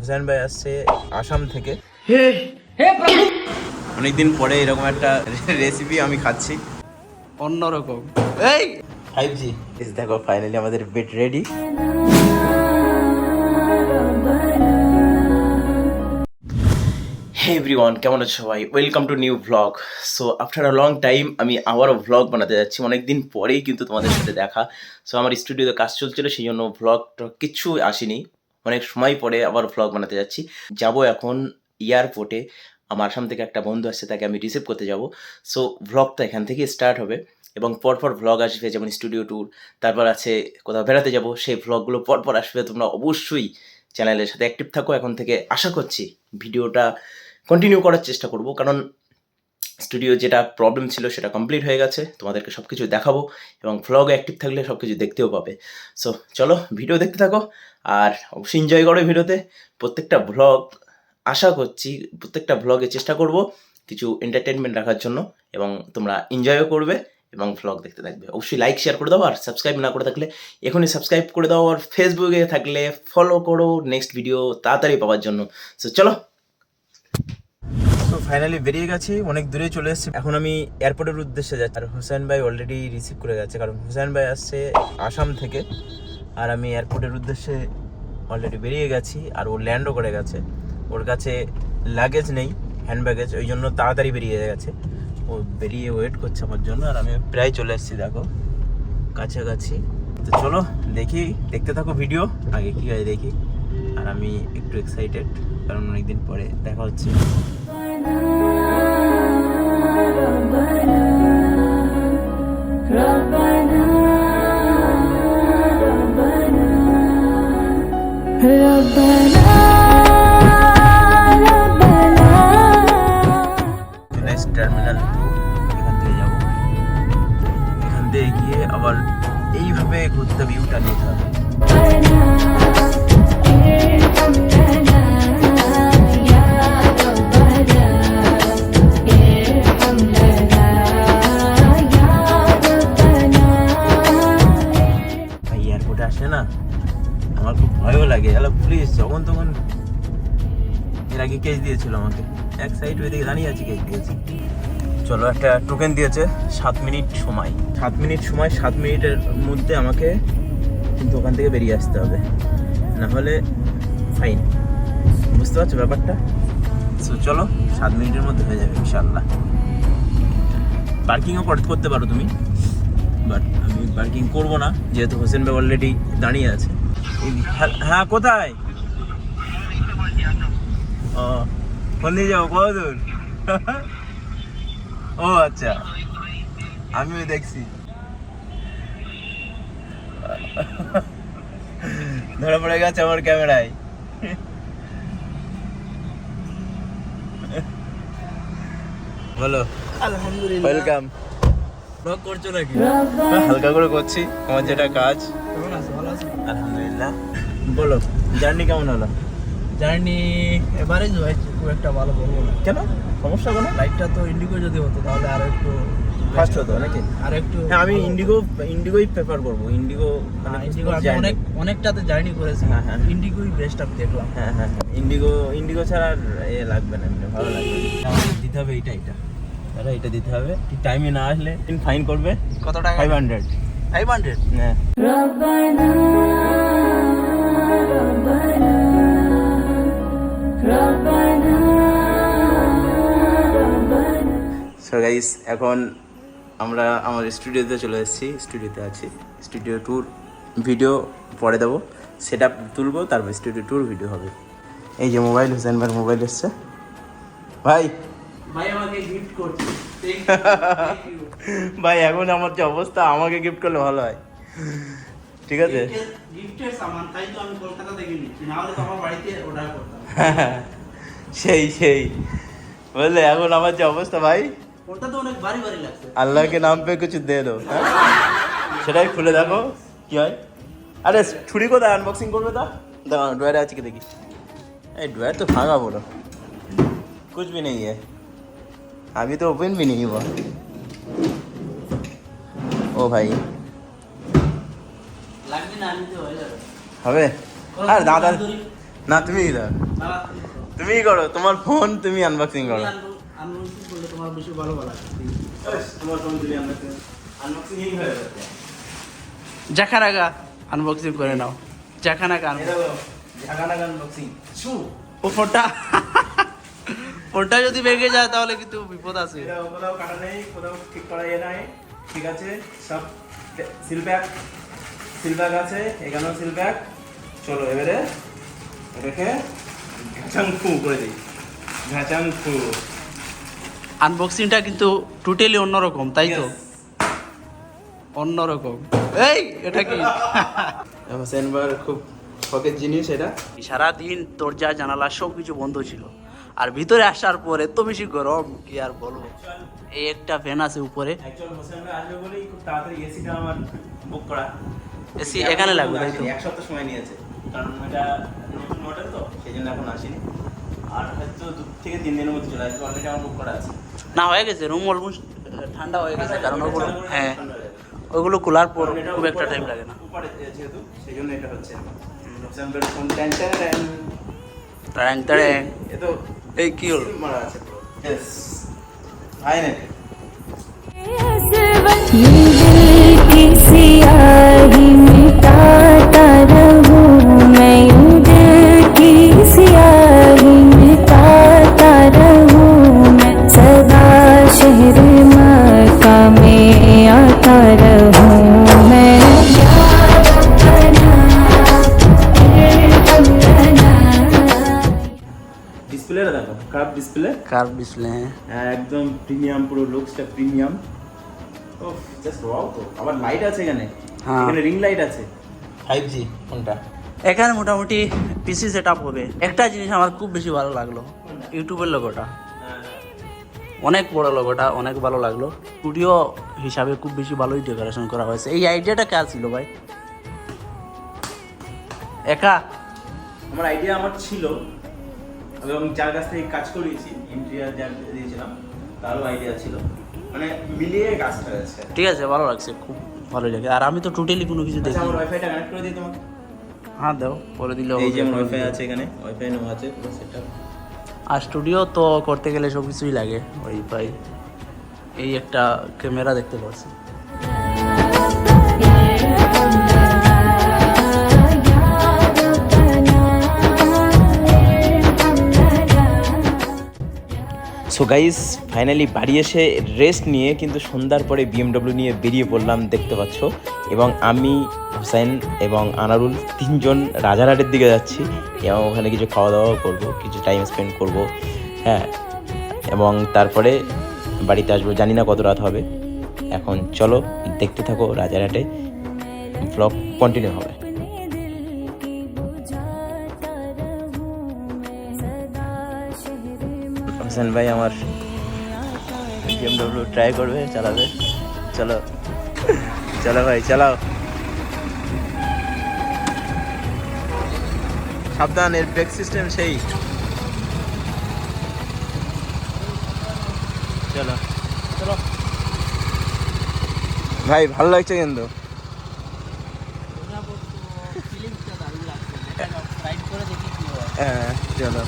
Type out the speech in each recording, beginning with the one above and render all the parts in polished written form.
হুসেন ভাই আসছে আসাম থেকে। অনেকদিন পরে এরকম একটা রেসিপি আমি খাচ্ছি অন্যরকম। এই 5G দেখো ফাইনালি আমাদের বেড রেডি। হে এভরিওয়ান, কেমন আছো সবাই? Welcome to new blog. So after a long time আমি আবারও ব্লগ বানাতে যাচ্ছি। অনেকদিন পরেই কিন্তু তোমাদের সাথে দেখা। সো আমার স্টুডিওতে কাজ চলছিল, সেই জন্য ব্লগটা কিচ্ছু আসেনি। অনেক সময় পরে আবার ব্লগ বানাতে যাচ্ছি। যাব এখন এয়ারপোর্টে, আমার আসাম থেকে একটা বন্ধু আসছে, তাকে আমি রিসিভ করতে যাব। সো ব্লগটা এখান থেকেই স্টার্ট হবে এবং পরপর ব্লগ আসবে, যেমন স্টুডিও ট্যুর, তারপর আছে কোথাও বেড়াতে যাব, সেই ব্লগগুলো পরপর আসবে। তোমরা অবশ্যই চ্যানেলের সাথে অ্যাক্টিভ থাকো। এখন থেকে আশা করছি ভিডিওটা কন্টিনিউ করার চেষ্টা করব, কারণ স্টুডিও যেটা প্রবলেম ছিল সেটা কমপ্লিট হয়ে গেছে। তোমাদেরকে সব কিছু দেখাবো এবং ভ্লগে অ্যাক্টিভ থাকলে সব কিছু দেখতেও পাবে। সো চলো ভিডিও দেখতে থাকো আর অবশ্যই এনজয় করো ভিডিওতে। প্রত্যেকটা ভ্লগ আশা করছি, প্রত্যেকটা ভ্লগে চেষ্টা করব কিছু এন্টারটেনমেন্ট রাখার জন্য, এবং তোমরা এনজয়ও করবে এবং ভ্লগ দেখতে থাকবে। অবশ্যই লাইক শেয়ার করে দাও, আর সাবস্ক্রাইব না করে থাকলে এখনই সাবস্ক্রাইব করে দাও, আর ফেসবুকে থাকলে ফলো করো নেক্সট ভিডিও তাড়াতাড়ি পাওয়ার জন্য। সো চলো। তো ফাইনালি বেরিয়ে গেছি, অনেক দূরে চলে এসেছি। এখন আমি এয়ারপোর্টের উদ্দেশ্যে যাচ্ছি, আর হুসেন ভাই অলরেডি রিসিভ করে গেছে, কারণ হুসেন ভাই আসছে আসাম থেকে। আর আমি এয়ারপোর্টের উদ্দেশ্যে অলরেডি বেরিয়ে গেছি, আর ও ল্যান্ডও করে গেছে। ওর কাছে লাগেজ নেই, হ্যান্ড ব্যাগেজ, ওই জন্য তাড়াতাড়ি বেরিয়ে গেছে। ও বেরিয়ে ওয়েট করছে আমার জন্য, আর আমি প্রায় চলে এসেছি, দেখো কাছাকাছি। তো চলো দেখি, দেখতে থাকো ভিডিও, আগে কী হয় দেখি। আর আমি একটু এক্সাইটেড, কারণ অনেকদিন পরে দেখা হচ্ছে। টার্মিনাল 2, এখান থেকে যাবো। এখান থেকে গিয়ে আবার এইভাবে ঘুরতে ভিউটা নিতে হবে। এয়ারপোর্টে আসে না, আমার খুব ভয়ও লাগে। হ্যালো পুলিশ, যখন তখন এর আগে কেস দিয়েছিল আমাকে, এক সাইড ওইদিকে দাঁড়িয়ে আছে, কেস দিয়েছে। চলো, একটা টোকেন দিয়েছে 7 মিনিট সময়। 7 মিনিট সময়, 7 মিনিটের মধ্যে আমাকে কিন্তু ওখান থেকে বেরিয়ে আসতে হবে, না হলে ফাইন। বুঝতে পারছো ব্যাপারটা? সো চলো, 7 মিনিটের মধ্যে হয়ে যাবে ইনশাল্লাহ। পার্কিংও করতে পারো তুমি, বাট আমি পার্কিং করবো না, যেহেতু হোসেন ভাই অলরেডি দাঁড়িয়ে আছে। হ্যাঁ, কোথায়? ও, ফোন দিয়ে যাবো? কত দূর? ও আচ্ছা, আমিও দেখছি। ধরা পড়ে গেছে আমার ক্যামেরায়। বলো। আলহামদুলিল্লাহ। ওয়েলকাম। ব্লগ করছো নাকি? হালকা করে করছি, আমার যেটা কাজ। কেমন আছো? ভালো আছো? আলহামদুলিল্লাহ। বলো, জার্নি কেমন হলো? জার্নি এভারেজ হয়েছে, খুব একটা ভালো বলবো না। কেন, সমস্যা কোনো? ফ্লাইটটা তো ইন্ডিগো যদি হতো তাহলে আরো একটু ফার্স্ট হতো নাকি? আর একটু। হ্যাঁ, আমি ইন্ডিগোই প্রেফার করবো। ইন্ডিগো মানে ইন্ডিগো আমি অনেকটাতে জার্নি করেছি। হ্যাঁ, হ্যাঁ। ইন্ডিগোই বেস্ট আমি দেখলাম। হ্যাঁ হ্যাঁ হ্যাঁ, ইন্ডিগো ছাড়া আর এ লাগবে না, এমনি ভালো লাগবে। আমাকে দিতে হবে এটা দাদা, এটা দিতে হবে। ঠিক টাইমে না আসলে ফাইন করবে। কত টাকা? 500। 500? হ্যাঁ। সো গাইস, এখন আমরা আমার স্টুডিওতে চলে এসেছি, স্টুডিওতে আছি। স্টুডিও ট্যুর ভিডিও পরে দেবো, সেট আপ তুলবো, তারপর স্টুডিও ট্যুর ভিডিও হবে। এই যে মোবাইল, হোসেন ভাইয়ের মোবাইল এসছে। ভাই আমাকে গিফট করছে। ভাই, এখন আমার যে অবস্থা, আমাকে গিফট করলে ভালো হয়। ঠিক আছে, গিফটের সামান, তাই তো আমি কলকাতা থেকে নিচ্ছি, না হলে তো আমার বাড়িতে অর্ডার করতাম। সেই বুঝলে, এখন আমার যে অবস্থা ভাই, ওটা তো অনেক ভারী লাগছে। আল্লাহ কে নাম পে কিছু দে দো, সেটাই খুলে দেখো কি হয়। আরে ছুরি কোথায়, আনবক্সিং করবে? দাঁড়াও, ড্রয়ারে আছে কি দেখি। এই ড্রয়ার তো ভাঙা পুরো, कुछ भी नहीं है, अभी तो ओपन भी नहीं हुआ। ও ভাই, লাগবে না, আমি তো হয়ে যাবে। হবে। আর দাদা, না তুমিই দাও, তুমিই করো, তোমার ফোন তুমি আনবক্সিং করো। আনবক্সিং করলে তোমার বেশি ভালো লাগে। তোমার ফোন তুমি আনবক্সিং হয়ে যাবে। জাখানাগা আনবক্সিং করে নাও, জাখানাগা আনবক্সিং শু ও ফোনটা ফোনটা যদি ভেঙে যায় তাহলে কিন্তু বিপদ আছে। এটা কোথাও কাটা নেই, কোথাও ঠিক করা নাই, ঠিক আছে, সব সিল ব্যাগ আছে, এখানেও সিল ব্যাগ। চলো এবারে রেখে ঘাচাং ফু করে দিই, ঘাচাং ফু। আনবক্সিংটা কিন্তু টোটালি অন্যরকম, তাই তো? অন্যরকম। এই এটা কি? হোসেন ভাইয়ের খুব শখের জিনিস এটা। সারাদিন দরজা জানালা সব কিছু বন্ধ ছিল, আর ভিতরে আসার পর এত বেশি গরম কি আর বলবো। এই একটা ফ্যান আছে উপরে, অ্যাকচুয়াল হোসেন ভাই আসবে বলেই খুব তাড়াতাড়ি এসিটা আমার বুক করা। এসি এখানে লাগবে, তাই তো? এক সপ্তাহ সময় নিয়েছে, কারণ এটা নতুন মডেল তো, সেই জন্য এখন আসেনি। আর হয়তো 2 থেকে 3 দিনের মধ্যে চলে আসবে, অলরেডি আমার বুক করা আছে। না, হয়ে গেছে, রুম অলমোস্ট ঠান্ডা হয়ে গেছে, কারণ ওগুলো, হ্যাঁ ওগুলো খোলার পর খুব একটা টাইম লাগে না। উপরে যেহেতু সেই জন্য এটা হচ্ছে হোসেন ভাইয়ের ফোন ট্যান ট্যান ট্যান। ট্যাং ট্যাং। এ তো এই কি হলো? মারা আছে পুরো। Yes I net. ये दिल की सियाही मिटाता रहूं मैं, यूं दिल की सियाही मिटाता रहूं मैं, सदा शहर मक्का में आता रहूं मैं। ডিসপ্লেটা দেখো, কার্ভ ডিসপ্লে, কার্ভ ডিসপ্লে। একদম প্রিমিয়াম, পুরো লুকসটা প্রিমিয়াম। ও জাস্ট ওয়াও। তো আবার লাইট আছে এখানে, হ্যাঁ। এখানে রিং লাইট আছে। 5G কোনটা? এখানে মোটামুটি পিসি সেটআপ হবে। একটা জিনিস আমার খুব বেশি ভালো লাগলো, ইউটিউবের লোগোটা, অনেক বড় লোগোটা, অনেক ভালো লাগলো। স্টুডিও হিসাবে খুব বেশি ভালোই ডেকোরেশন করা হয়েছে। এই আইডিয়াটা কার ছিল ভাই? একা? আমার আইডিয়া আমার ছিল, এবং যার কাছ থেকে কাজ করিয়েছি, ইন্টেরিয়ার যার দিয়েছিলাম তারও আইডিয়া ছিল, মানে মিলিয়ে কাজটা হয়েছে। ঠিক আছে, ভালো লাগছে, খুব ভালো লাগে। আর আমি তো টোটালি কোনো কিছু আচ্ছা, দেখি। আমার ওয়াইফাইটা কানেক্ট করে দিই তোমাকে। হ্যাঁ দাও, করে দিলে এই যে হবে। আমার ওয়াইফাই আছে এখানে, ওয়াইফাই নেওয়া আছে পুরো সেটআপ। আর স্টুডিও তো করতে গেলে সব কিছুই লাগে, ওয়াইফাই। এই একটা ক্যামেরা দেখতে পাচ্ছি। সো গাইস, ফাইনালি বাড়ি এসে রেস্ট নিয়ে কিন্তু সন্ধ্যার পরে BMW নিয়ে বেরিয়ে পড়লাম, দেখতে পাচ্ছ। এবং আমি, হোসেন এবং আনারুল 3 জন রাজারহাটের দিকে যাচ্ছি, এবং ওখানে কিছু খাওয়া দাওয়া করবো, কিছু টাইম স্পেন্ড করব, হ্যাঁ, এবং তারপরে বাড়িতে আসবো। জানি না কত রাত হবে। এখন চলো দেখতে থাকো, রাজারহাটে ব্লগ কন্টিনিউ হবে। হোসেন ভাই আমার BMW ট্রাই করবে, চালাবে। চলো চলো ভাই, চালাও, সাবধান, এর ব্রেক সিস্টেম সেই। চলো চলো ভাই, ভালো লাগছে কিন্তু। হ্যাঁ চলো।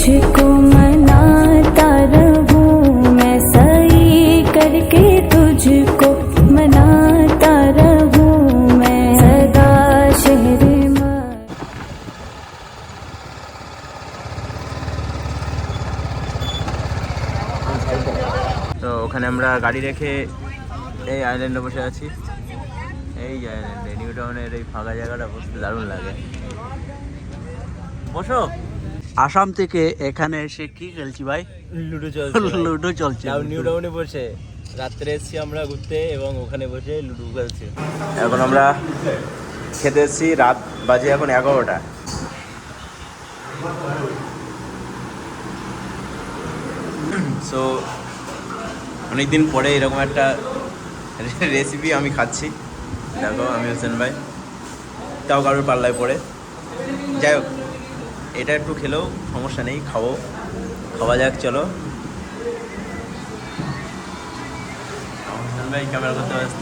तुझको मनाता रहूं मैं, सही करके तुझको मनाता रहूं मैं, सदा शहर में। তো ওখানে আমরা গাড়ি রেখে এই আইল্যান্ডে বসে আছি। এই আইল্যান্ডে, নিউ টাউনের এই ফাঁকা জায়গাটা বসতে দারুণ লাগে। বসো। আসাম থেকে এখানে এসে কি খেলছি ভাই? লুডো চলছে। লুডো চলছে। নিউ টাউনে বসে রাত্রে এসেছি আমরা ঘুরতে, এবং ওখানে বসে লুডো খেলছি। এখন আমরা খেতে এসেছি, রাত বাজে এখন 11টা। সো অনেকদিন পরে এরকম একটা রেসিপি আমি খাচ্ছি। দেখো, আমি হোসেন ভাই, তাও কারোর পাল্লায় পড়ে। যাই হোক, এটা একটু খেলেও সমস্যা নেই, খাওয়া যাক, চলো। ভাই ক্যামেরা করতে ব্যস্ত।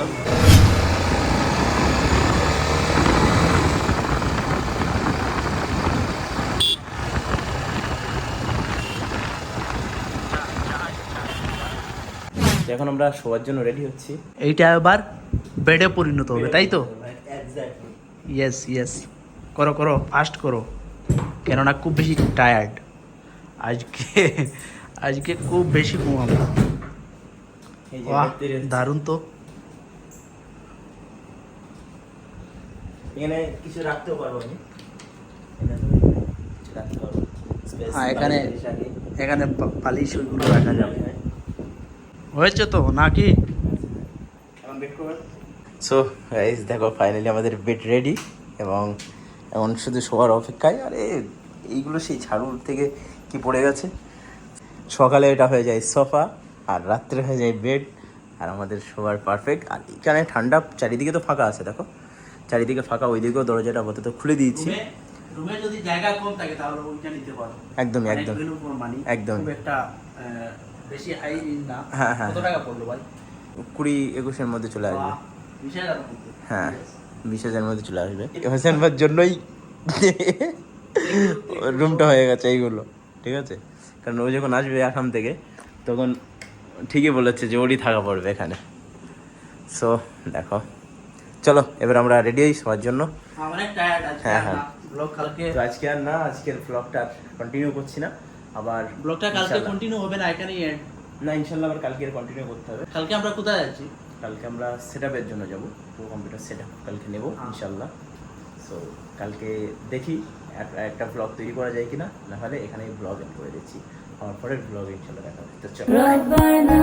এখন আমরা শোয়ার জন্য রেডি হচ্ছি। এইটা এবার বেডে পরিণত হবে, তাই তো? ইয়েস ইয়েস, করো করো, ফাস্ট করো, কেননা খুব বেশি টায়ার্ড আজকে, আজকে খুব বেশি ঘুমাবো। বাহ, দারুণ তো। এখানে কিছু রাখতেও পারবো আমি, কিছু রাখতে পারবো। হ্যাঁ, এখানে এখানে পালিশ ওইগুলো রাখা যাবে। হয়েছে তো নাকি? সো গাইস দেখো ফাইনালি আমাদের বেড রেডি এবং এখন শুধু শোয়ার অপেক্ষায়। আরে এইগুলো সেই ঝাড়ুর থেকে কি পড়ে গেছে। সকালে এটা হয়ে যায় সোফা আর রাত্রে হয়ে যায় বেড, আর আমাদের শোয়ার পারফেক্ট। আর এখানে ঠান্ডা, চারিদিকে তো ফাঁকা আছে, দেখো চারিদিকে ফাঁকা, ওইদিকেও দরজাটা আপাতত খুলে দিয়েছি। রুমে যদি জায়গা কম থাকে তাহলে ওইটা নিতে পারো। একদমই একদম একদম একটা বেশি হাই না। হ্যাঁ হ্যাঁ, কত টাকা পড়লো ভাই? 20-21-এর মধ্যে চলে আসবে। 20,000 হ্যাঁ 20,000-এর মধ্যে চলে আসবে। হোসেন ভাইয়ের জন্যই রুমটা হয়ে গেছে এইগুলো, ঠিক আছে? কারণ ও যখন আসবে আসাম থেকে তখন ঠিকই বলেছে যে ওরই থাকা পড়বে এখানে। সো দেখো, চলো এবার আমরা রেডি হই সবার জন্য। অনেক টায়ার্ড আজকে। হ্যাঁ হ্যাঁ, ব্লগ কালকে, তো আজকে আর না, আজকের ব্লগটা কন্টিনিউ করছি না, আবার ব্লগটা কালকে কন্টিনিউ হবে না, এখানেই এন্ড। না ইনশাল্লাহ আবার কালকে কন্টিনিউ করতে হবে। কালকে আমরা কোথায় যাচ্ছি? কালকে আমরা সেটআপের জন্য যাব, পুরো কম্পিউটার সেটআপ কালকে নেব ইনশাল্লাহ। সো কালকে দেখি একটা ব্লগ তৈরি করা যায় কিনা, না হলে এখানেই ব্লগ এন্ড করে দিচ্ছি। আমার পরের ব্লগ ইনশাল্লাহ দেখা হবে। তো চলো। रब्बना